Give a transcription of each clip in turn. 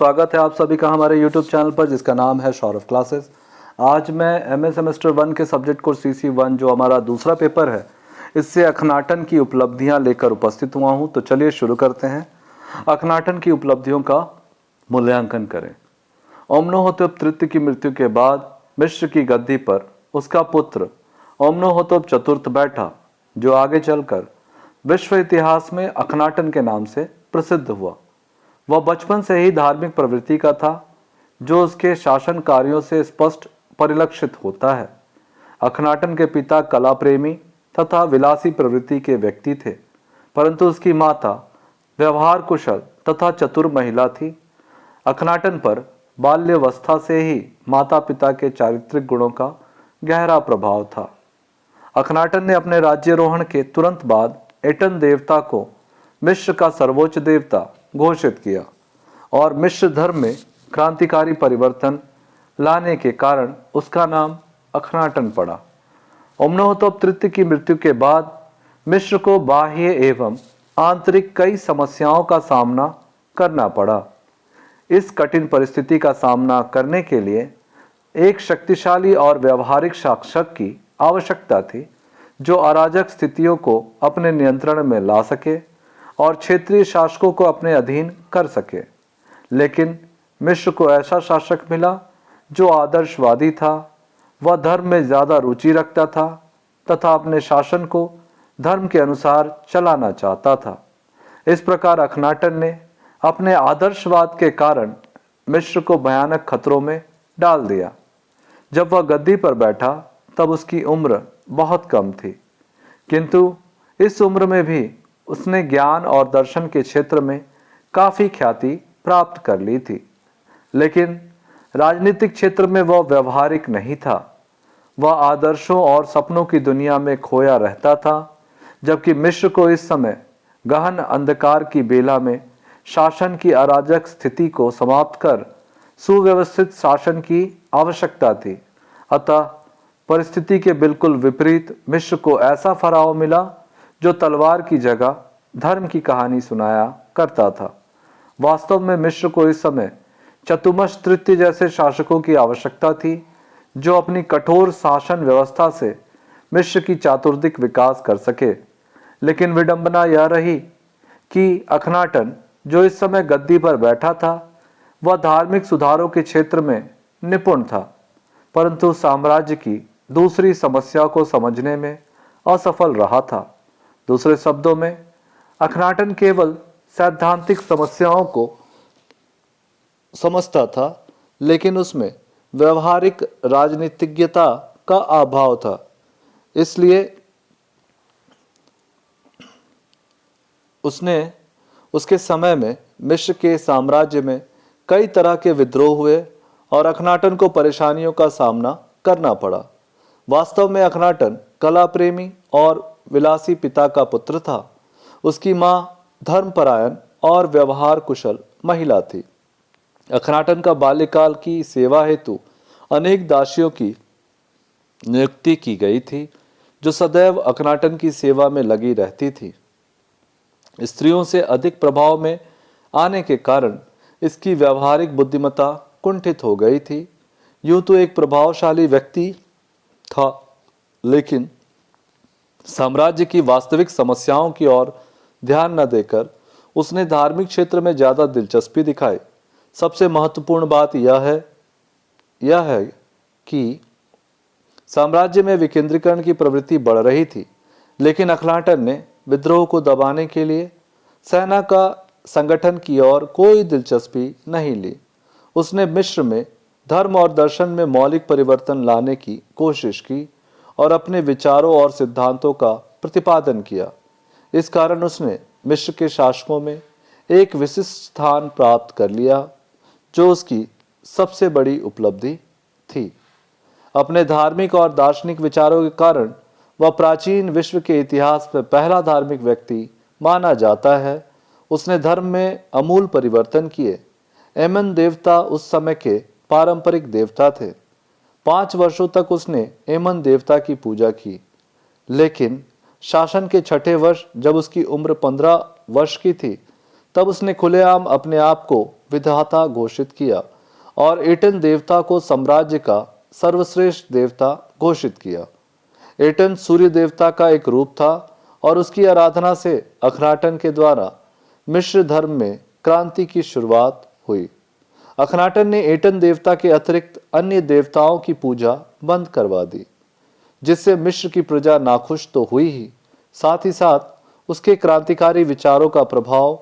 स्वागत है आप सभी का हमारे YouTube चैनल पर जिसका नाम है सौरभ क्लासेस। आज मैं एमए सेमेस्टर 1 के सब्जेक्ट कोर्स CC1 जो हमारा दूसरा पेपर है, इससे अखनाटन की उपलब्धियां लेकर उपस्थित हुआ हूं। तो चलिए शुरू करते हैं। अखनाटन की उपलब्धियों का मूल्यांकन करें। ओमनोहोतप तृतीय की मृत्यु के बाद मिस्र की गद्दी पर उसका पुत्र ओमनोहोतप चतुर्थ बैठा, जो आगे चलकर विश्व इतिहास में अखनाटन के नाम से प्रसिद्ध हुआ। वह बचपन से ही धार्मिक प्रवृत्ति का था, जो उसके शासन कार्यों से स्पष्ट परिलक्षित होता है। अखनाटन के पिता कला प्रेमी तथा विलासी प्रवृत्ति के व्यक्ति थे, परंतु उसकी माता व्यवहार कुशल तथा चतुर महिला थी। अखनाटन पर बाल्यावस्था से ही माता पिता के चारित्रिक गुणों का गहरा प्रभाव था। अखनाटन ने अपने राज्यारोहण के तुरंत बाद एटन देवता को मिस्र का सर्वोच्च देवता घोषित किया और मिस्र धर्म में क्रांतिकारी परिवर्तन लाने के कारण उसका नाम अखनाटन पड़ा। ओमनोहोतप तृतीय की मृत्यु के बाद मिस्र को बाह्य एवं आंतरिक कई समस्याओं का सामना करना पड़ा। इस कठिन परिस्थिति का सामना करने के लिए एक शक्तिशाली और व्यवहारिक शासक की आवश्यकता थी, जो अराजक स्थितियों को अपने नियंत्रण में ला सके और क्षेत्रीय शासकों को अपने अधीन कर सके। लेकिन मिस्र को ऐसा शासक मिला जो आदर्शवादी था। वह धर्म में ज्यादा रुचि रखता था तथा अपने शासन को धर्म के अनुसार चलाना चाहता था। इस प्रकार अखनाटन ने अपने आदर्शवाद के कारण मिस्र को भयानक खतरों में डाल दिया। जब वह गद्दी पर बैठा तब उसकी उम्र बहुत कम थी, किंतु इस उम्र में भी उसने ज्ञान और दर्शन के क्षेत्र में काफी ख्याति प्राप्त कर ली थी। लेकिन राजनीतिक क्षेत्र में वह व्यवहारिक नहीं था। वह आदर्शों और सपनों की दुनिया में खोया रहता था, जबकि मिस्र को इस समय गहन अंधकार की बेला में शासन की अराजक स्थिति को समाप्त कर सुव्यवस्थित शासन की आवश्यकता थी। अतः परिस्थिति के बिल्कुल विपरीत मिस्र को ऐसा फराव मिला जो तलवार की जगह धर्म की कहानी सुनाया करता था। वास्तव में मिस्र को इस समय चतुमश तृतीय जैसे शासकों की आवश्यकता थी, जो अपनी कठोर शासन व्यवस्था से मिस्र की चातुर्दिक विकास कर सके। लेकिन विडंबना यह रही कि अखनाटन, जो इस समय गद्दी पर बैठा था, वह धार्मिक सुधारों के क्षेत्र में निपुण था, परंतु साम्राज्य की दूसरी समस्या को समझने में असफल रहा था। दूसरे शब्दों में, अखनाटन केवल सैद्धांतिक समस्याओं को समझता था, लेकिन उसमें व्यवहारिक राजनीतिज्ञता का अभाव था। इसलिए उसने उसके समय में मिस्र के साम्राज्य में कई तरह के विद्रोह हुए और अखनाटन को परेशानियों का सामना करना पड़ा। वास्तव में अखनाटन कला प्रेमी और विलासी पिता का पुत्र था। उसकी मां धर्मपरायण और व्यवहार कुशल महिला थी। अखनाटन का बाल्यकाल की सेवा हेतु अनेक दासियों की नियुक्ति की गई थी, जो सदैव अखनाटन की सेवा में लगी रहती थी। स्त्रियों से अधिक प्रभाव में आने के कारण इसकी व्यवहारिक बुद्धिमत्ता कुंठित हो गई थी। यूं तो एक प्रभावशाली व्यक्ति था, लेकिन साम्राज्य की वास्तविक समस्याओं की ओर ध्यान न देकर उसने धार्मिक क्षेत्र में ज्यादा दिलचस्पी दिखाई। सबसे महत्वपूर्ण बात यह है कि साम्राज्य में विकेंद्रीकरण की प्रवृत्ति बढ़ रही थी, लेकिन अखनाटन ने विद्रोह को दबाने के लिए सेना का संगठन की ओर कोई दिलचस्पी नहीं ली। उसने मिस्र में धर्म और दर्शन में मौलिक परिवर्तन लाने की कोशिश की और अपने विचारों और सिद्धांतों का प्रतिपादन किया। इस कारण उसने मिस्र के शासकों में एक विशिष्ट स्थान प्राप्त कर लिया, जो उसकी सबसे बड़ी उपलब्धि थी। अपने धार्मिक और दार्शनिक विचारों के कारण वह प्राचीन विश्व के इतिहास में पहला धार्मिक व्यक्ति माना जाता है। उसने धर्म में अमूल परिवर्तन किए। एमन देवता उस समय के पारंपरिक देवता थे। 5 वर्षों तक उसने एमन देवता की पूजा की, लेकिन शासन के 6ठे वर्ष जब उसकी उम्र 15 वर्ष की थी, तब उसने खुलेआम अपने आप को विधाता घोषित किया और एटन देवता को साम्राज्य का सर्वश्रेष्ठ देवता घोषित किया। एटन सूर्य देवता का एक रूप था और उसकी आराधना से अखनाटन के द्वारा मिश्र धर्म में क्रांति की शुरुआत हुई। अखनाटन ने एटन देवता के अतिरिक्त अन्य देवताओं की पूजा बंद करवा दी, जिससे मिश्र की प्रजा नाखुश तो हुई ही, साथ ही साथ उसके क्रांतिकारी विचारों का प्रभाव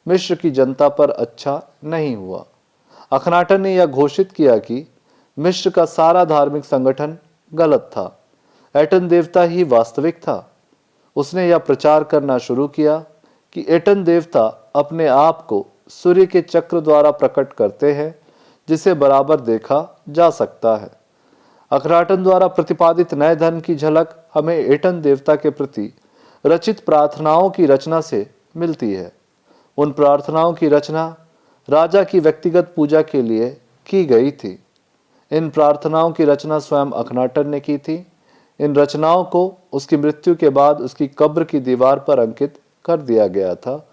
मिश्र की जनता पर अच्छा नहीं हुआ। अखनाटन ने यह घोषित किया कि मिश्र का सारा धार्मिक संगठन गलत था, एटन देवता ही वास्तविक था। उसने यह प्रचार करना शुरू किया कि एटन देवता अपने आप को सूर्य के चक्र द्वारा प्रकट करते हैं, जिसे बराबर देखा जा सकता है। अखनाटन द्वारा प्रतिपादित नए धर्म की झलक हमें एटन देवता के प्रति रचित प्रार्थनाओं की रचना से मिलती है। उन प्रार्थनाओं की रचना राजा की व्यक्तिगत पूजा के लिए की गई थी। इन प्रार्थनाओं की रचना स्वयं अखनाटन ने की थी। इन रचनाओं को उसकी मृत्यु के बाद उसकी कब्र की दीवार पर अंकित कर दिया गया था।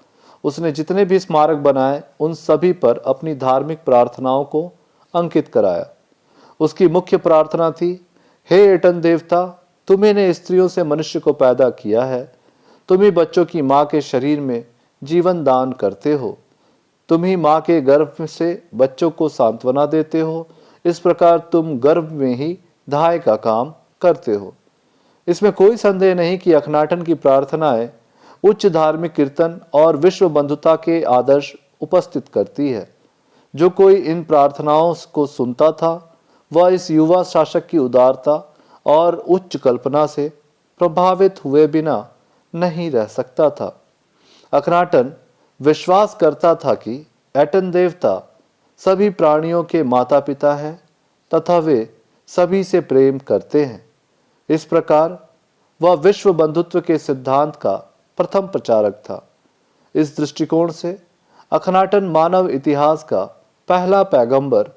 उसने जितने भी स्मारक बनाए उन सभी पर अपनी धार्मिक प्रार्थनाओं को अंकित कराया। उसकी मुख्य प्रार्थना थी, हे एटन देवता, तुम्ही ने स्त्रियों से मनुष्य को पैदा किया है, तुम ही बच्चों की माँ के शरीर में जीवन दान करते हो, तुम ही माँ के गर्भ से बच्चों को सांत्वना देते हो, इस प्रकार तुम गर्भ में ही दहाई का काम करते हो। इसमें कोई संदेह नहीं कि अखनाटन की प्रार्थनाएं उच्च धार्मिक कीर्तन और विश्व बंधुता के आदर्श उपस्थित करती है। जो कोई इन प्रार्थनाओं को सुनता था वह इस युवा शासक की उदारता और उच्च कल्पना से प्रभावित हुए बिना नहीं रह सकता था। अखनाटन विश्वास करता था कि एटन देवता सभी प्राणियों के माता पिता है तथा वे सभी से प्रेम करते हैं। इस प्रकार वह विश्व बंधुत्व के सिद्धांत का प्रथम प्रचारक था। इस दृष्टिकोण से अखनाटन मानव इतिहास का पहला पैगंबर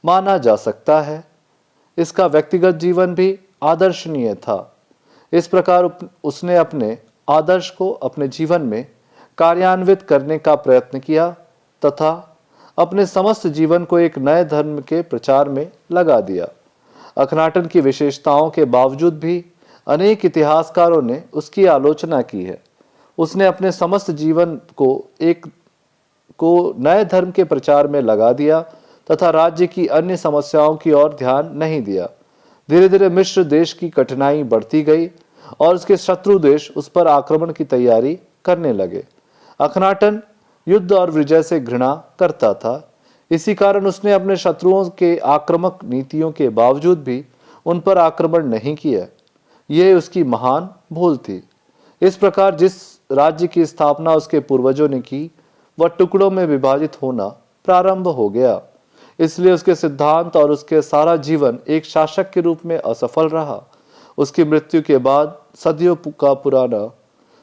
माना जा सकता है। इसका व्यक्तिगत जीवन भी आदर्शनीय था। इस प्रकार उसने अपने आदर्श को अपने जीवन में कार्यान्वित करने का प्रयत्न किया तथा अपने समस्त जीवन को एक नए धर्म के प्रचार में लगा दिया। अखनाटन की विशेषताओं के बावजूद भी अनेक इतिहासकारों ने उसकी आलोचना की है। उसने अपने समस्त जीवन को नए धर्म के प्रचार में लगा दिया तथा राज्य की अन्य समस्याओं की ओर ध्यान नहीं दिया। धीरे धीरे मिस्र देश की कठिनाई बढ़ती गई और उसके शत्रु देश उस पर आक्रमण की तैयारी करने लगे। अखनाटन युद्ध और विजय से घृणा करता था। इसी कारण उसने अपने शत्रुओं के आक्रामक नीतियों के बावजूद भी उन पर आक्रमण नहीं किया। यह उसकी महान भूल थी। इस प्रकार जिस राज्य की स्थापना उसके पूर्वजों ने की वह टुकड़ों में विभाजित होना प्रारंभ हो गया। इसलिए उसके सिद्धांत और उसके सारा जीवन एक शासक के रूप में असफल रहा। उसकी मृत्यु के बाद सदियों का पुराना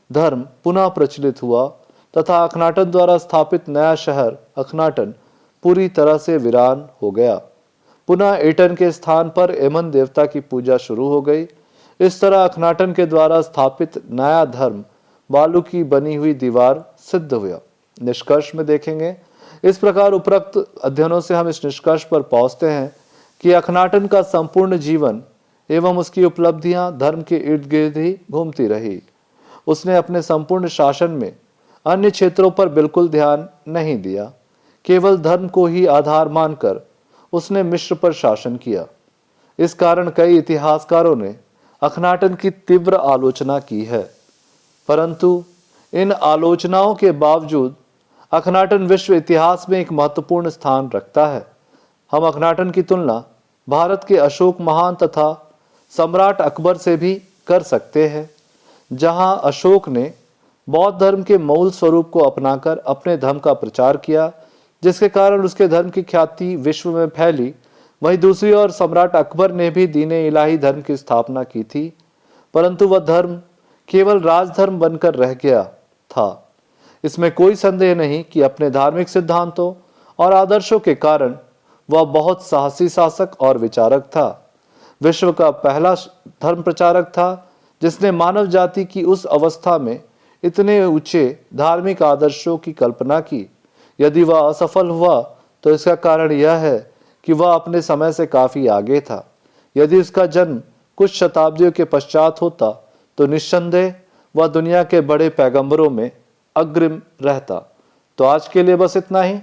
धर्म पुनः प्रचलित हुआ तथा अखनाटन द्वारा स्थापित नया शहर अखनाटन पूरी तरह से वीरान हो गया। पुनः एटन के स्थान पर एमन देवता की पूजा शुरू हो गई। इस तरह अखनाटन के द्वारा स्थापित नया धर्म बालू की बनी हुई दीवार सिद्ध हुआ। निष्कर्ष में देखेंगे, इस प्रकार उपरोक्त अध्ययनों से हम इस निष्कर्ष पर पहुंचते हैं कि अखनाटन का संपूर्ण जीवन एवं उसकी उपलब्धियां धर्म के इर्द गिर्द ही घूमती रही। उसने अपने संपूर्ण शासन में अन्य क्षेत्रों पर बिल्कुल ध्यान नहीं दिया। केवल धर्म को ही आधार मानकर उसने मिस्र पर शासन किया। इस कारण कई इतिहासकारों ने अखनाटन की तीव्र आलोचना की है, परंतु इन आलोचनाओं के बावजूद अखनाटन विश्व इतिहास में एक महत्वपूर्ण स्थान रखता है। हम अखनाटन की तुलना भारत के अशोक महान तथा सम्राट अकबर से भी कर सकते हैं। जहां अशोक ने बौद्ध धर्म के मूल स्वरूप को अपनाकर अपने धर्म का प्रचार किया, जिसके कारण उसके धर्म की ख्याति विश्व में फैली, वहीं दूसरी ओर सम्राट अकबर ने भी दीन-ए इलाही धर्म की स्थापना की थी, परंतु वह धर्म केवल राजधर्म बनकर रह गया था। इसमें कोई संदेह नहीं कि अपने धार्मिक सिद्धांतों और आदर्शों के कारण वह बहुत साहसी शासक और विचारक था। विश्व का पहला धर्म प्रचारक था जिसने मानव जाति की उस अवस्था में इतने ऊंचे धार्मिक आदर्शों की कल्पना की। यदि वह असफल हुआ तो इसका कारण यह है कि वह अपने समय से काफ़ी आगे था। यदि उसका जन्म कुछ शताब्दियों के पश्चात होता तो निस्संदेह वह दुनिया के बड़े पैगंबरों में अग्रिम रहता। तो आज के लिए बस इतना ही।